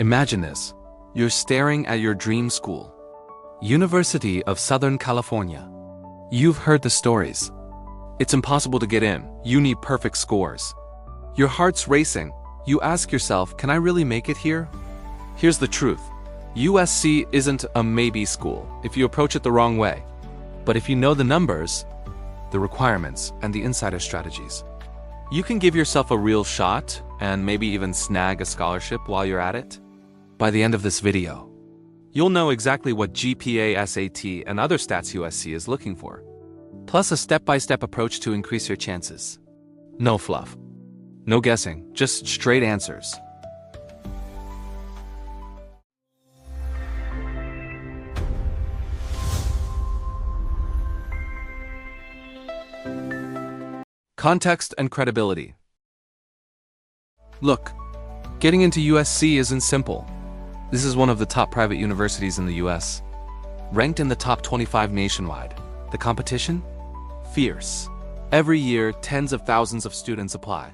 Imagine this. You're staring at your dream school. University of Southern California. You've heard the stories. It's impossible to get in. You need perfect scores. Your heart's racing. You ask yourself, can I really make it here? Here's the truth. USC isn't a maybe school if you approach it the wrong way. But if you know the numbers, the requirements, and the insider strategies, you can give yourself a real shot and maybe even snag a scholarship while you're at it. By the end of this video, you'll know exactly what GPA SAT and other stats USC is looking for, plus a step-by-step approach to increase your chances. No fluff. No guessing, just straight answers. Context and credibility. Look, getting into USC isn't simple. This is one of the top private universities in the US, ranked in the top 25 nationwide. The competition? Fierce. Every year, tens of thousands of students apply,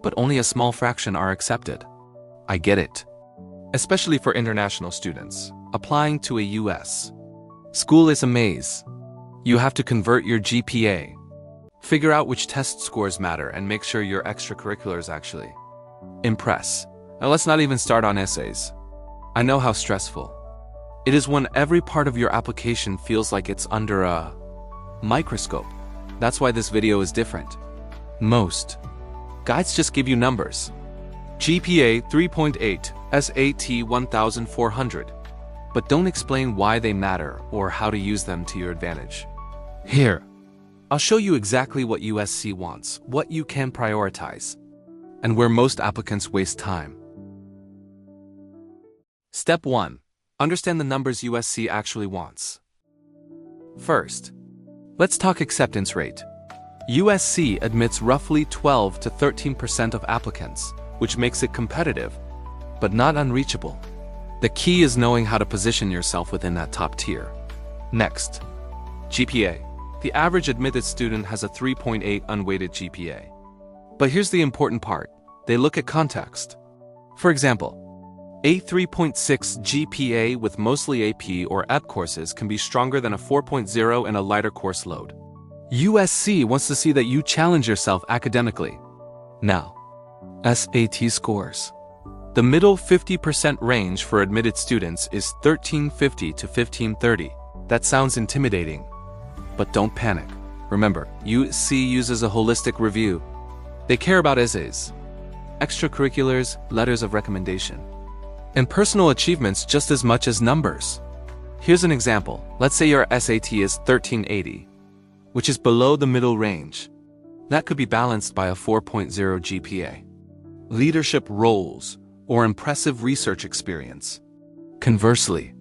but only a small fraction are accepted. I get it. Especially for international students applying to a US school is a maze. You have to convert your GPA, figure out which test scores matter, and make sure your extracurriculars actually impress. Now let's not even start on essays. I know how stressful it is when every part of your application feels like it's under a microscope. That's why this video is different. Most guides just give you numbers. GPA 3.8, SAT 1,400, but don't explain why they matter or how to use them to your advantage. Here, I'll show you exactly what USC wants, what you can prioritize, and where most applicants waste time. Step 1. Understand the numbers USC actually wants. First, let's talk acceptance rate. USC admits roughly 12 to 13% of applicants, which makes it competitive, but not unreachable. The key is knowing how to position yourself within that top tier. Next, GPA. The average admitted student has a 3.8 unweighted GPA. But here's the important part. They look at context. For example, a 3.6 GPA with mostly AP or AP courses can be stronger than a 4.0 in a lighter course load. USC wants to see that you challenge yourself academically. Now, SAT scores. The middle 50% range for admitted students is 1350 to 1530. That sounds intimidating, but don't panic. Remember, USC uses a holistic review. They care about essays, extracurriculars, letters of recommendation, and personal achievements just as much as numbers. Here's an example. Let's say your SAT is 1380, which is below the middle range. That could be balanced by a 4.0 GPA, leadership roles, or impressive research experience. Conversely,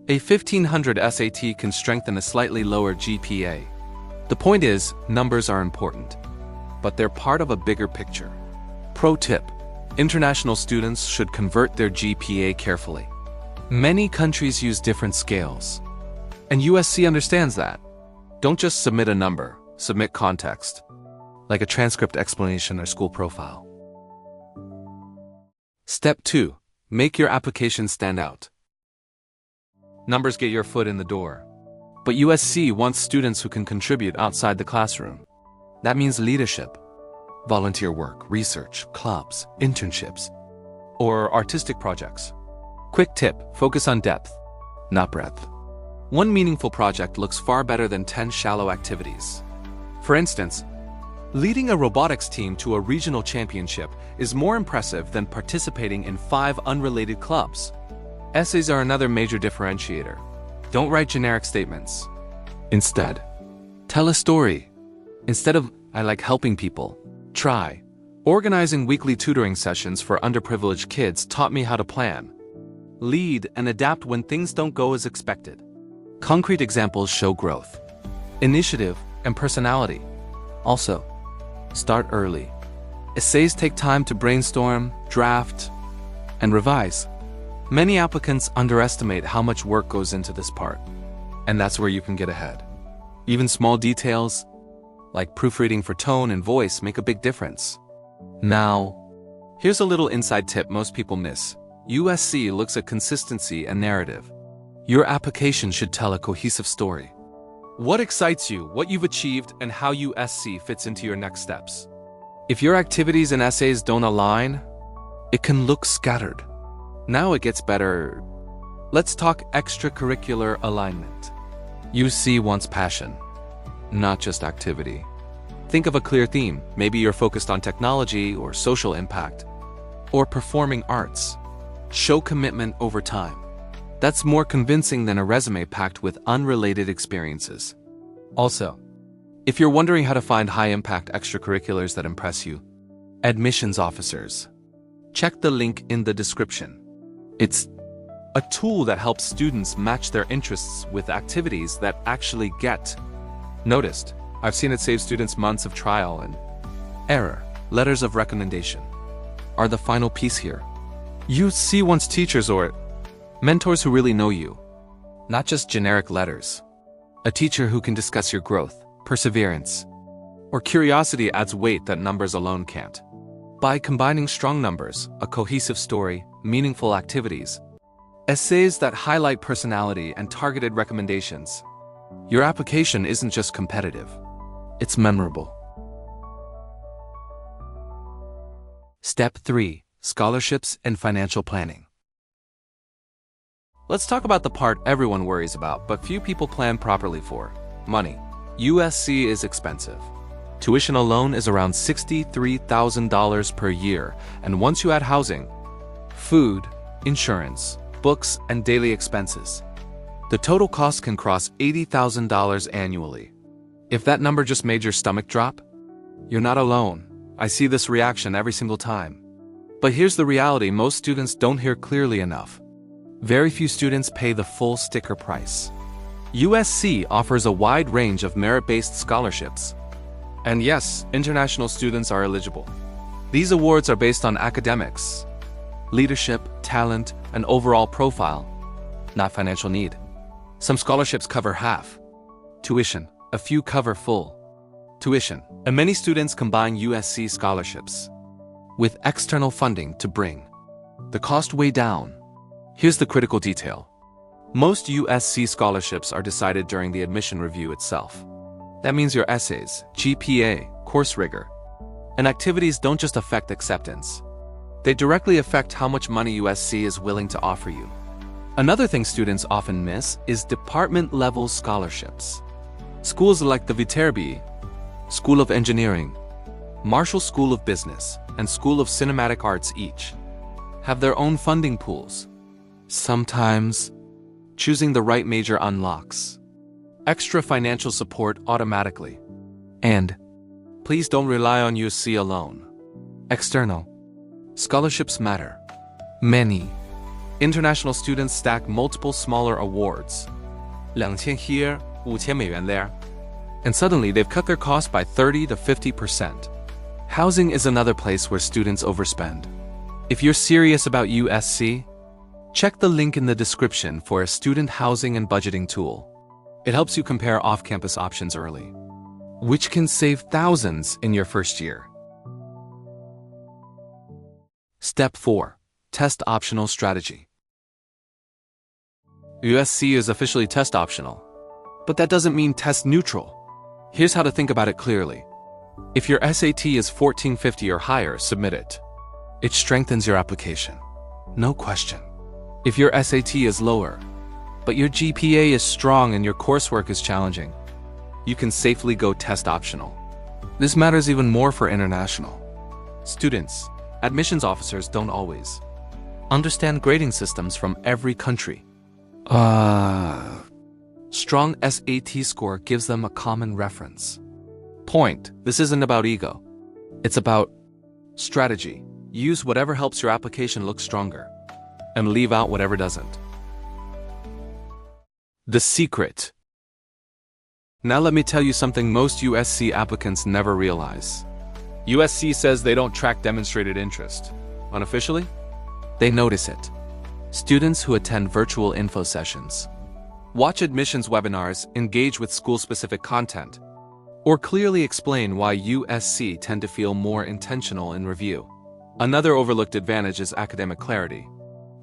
a 1500 SAT can strengthen a slightly lower GPA. The point is, numbers are important, but they're part of a bigger picture. Pro tip: international students should convert their GPA carefully. Many countries use different scales, and USC understands that. Don't just submit a number, submit context, like a transcript explanation or school profile. Step 2. Make your application stand out. Numbers get your foot in the door, but USC wants students who can contribute outside the classroom. That means leadership, volunteer work, research, clubs, internships, or artistic projects. Quick tip: focus on depth, not breadth. One meaningful project looks far better than 10 shallow activities. For instance, leading a robotics team to a regional championship is more impressive than participating in 5 unrelated clubs. Essays are another major differentiator. Don't write generic statements. Instead, tell a story. Instead of, "I like helping people," try, "Organizing weekly tutoring sessions for underprivileged kids taught me how to plan, lead, and adapt when things don't go as expected." Concrete examples show growth, initiative, and personality. Also, start early. Essays take time to brainstorm, draft, and revise. Many applicants underestimate how much work goes into this part, and that's where you can get ahead. Even small details, like proofreading for tone and voice, make a big difference. Now, here's a little inside tip most people miss. USC looks at consistency and narrative. Your application should tell a cohesive story. What excites you, what you've achieved, and how USC fits into your next steps. If your activities and essays don't align, it can look scattered. Now it gets better. Let's talk extracurricular alignment. UC wants passion, not just activity. Think of a clear theme. Maybe you're focused on technology or social impact, or performing arts. Show commitment over time. That's more convincing than a resume packed with unrelated experiences. Also, if you're wondering how to find high-impact extracurriculars that impress you, admissions officers, check the link in the description. It's a tool that helps students match their interests with activities that actually get noticed. I've seen it save students months of trial and error. Letters of recommendation are the final piece here. UC wants teachers or mentors who really know you, not just generic letters. A teacher who can discuss your growth, perseverance, or curiosity adds weight that numbers alone can't. By combining strong numbers, a cohesive story, meaningful activities, essays that highlight personality, and targeted recommendations, your application isn't just competitive, it's memorable. Step 3. Scholarships and financial planning. Let's talk about the part everyone worries about, but few people plan properly for: money. USC is expensive. Tuition alone is around $63,000 per year, and once you add housing, food, insurance, books, and daily expenses, the total cost can cross $80,000 annually. If that number just made your stomach drop, you're not alone. I see this reaction every single time. But here's the reality most students don't hear clearly enough. Very few students pay the full sticker price. USC offers a wide range of merit-based scholarships. And yes, international students are eligible. These awards are based on academics, leadership, talent, and overall profile, not financial need. Some scholarships cover half tuition, a few cover full tuition, and many students combine USC scholarships with external funding to bring the cost way down. Here's the critical detail. Most USC scholarships are decided during the admission review itself. That means your essays, GPA, course rigor, and activities don't just affect acceptance. They directly affect how much money USC is willing to offer you. Another thing students often miss is department-level scholarships. Schools like the Viterbi School of Engineering, Marshall School of Business, and School of Cinematic Arts each have their own funding pools. Sometimes, choosing the right major unlocks extra financial support automatically. And please don't rely on USC alone. External scholarships matter. Many international students stack multiple smaller awards, 2,000 here, 5,000美元 there, and suddenly they've cut their costs by 30 to 50%. Housing is another place where students overspend. If you're serious about USC, check the link in the description for a student housing and budgeting tool. It helps you compare off-campus options early, which can save thousands in your first year. Step 4. Test optional strategy. USC is officially test optional, but that doesn't mean test neutral. Here's how to think about it clearly. If your SAT is 1450 or higher, submit it. It strengthens your application, no question. If your SAT is lower, but your GPA is strong and your coursework is challenging, you can safely go test optional. This matters even more for international students. Admissions officers don't always understand grading systems from every country. Strong SAT score gives them a common reference point. This isn't about ego. It's about strategy. Use whatever helps your application look stronger, and leave out whatever doesn't. The secret. Now let me tell you something most USC applicants never realize. USC says they don't track demonstrated interest. Unofficially, they notice it. Students who attend virtual info sessions, watch admissions webinars, engage with school-specific content, or clearly explain why USC tend to feel more intentional in review. Another overlooked advantage is academic clarity.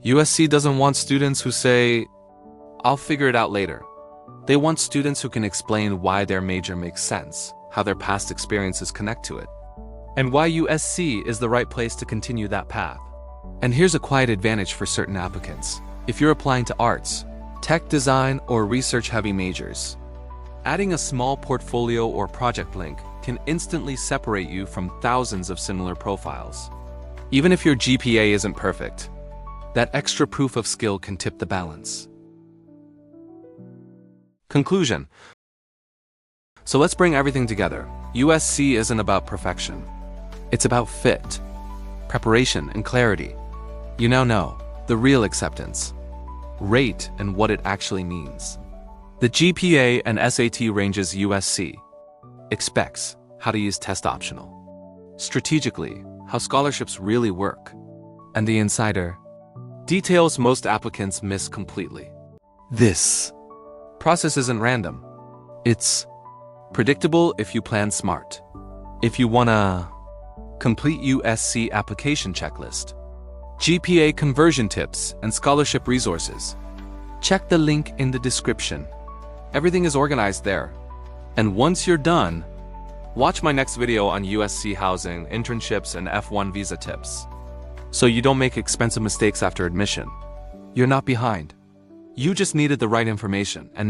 USC doesn't want students who say, "I'll figure it out later." They want students who can explain why their major makes sense, how their past experiences connect to it, and why USC is the right place to continue that path. And here's a quiet advantage for certain applicants. If you're applying to arts, tech design, or research-heavy majors, adding a small portfolio or project link can instantly separate you from thousands of similar profiles. Even if your GPA isn't perfect, that extra proof of skill can tip the balance. Conclusion. So let's bring everything together. USC isn't about perfection. It's about fit, preparation, and clarity. You now know the real acceptance, rate, and what it actually means. The GPA and SAT ranges USC expects how to use test optional, strategically, how scholarships really work, and the insider details most applicants miss completely. This process isn't random. It's predictable if you plan smart. If you wanna complete USC application checklist, GPA conversion tips, and scholarship resources, check the link in the description. Everything is organized there. And once you're done, watch my next video on USC housing, internships, and F1 visa tips, so you don't make expensive mistakes after admission. You're not behind. You just needed the right information, and now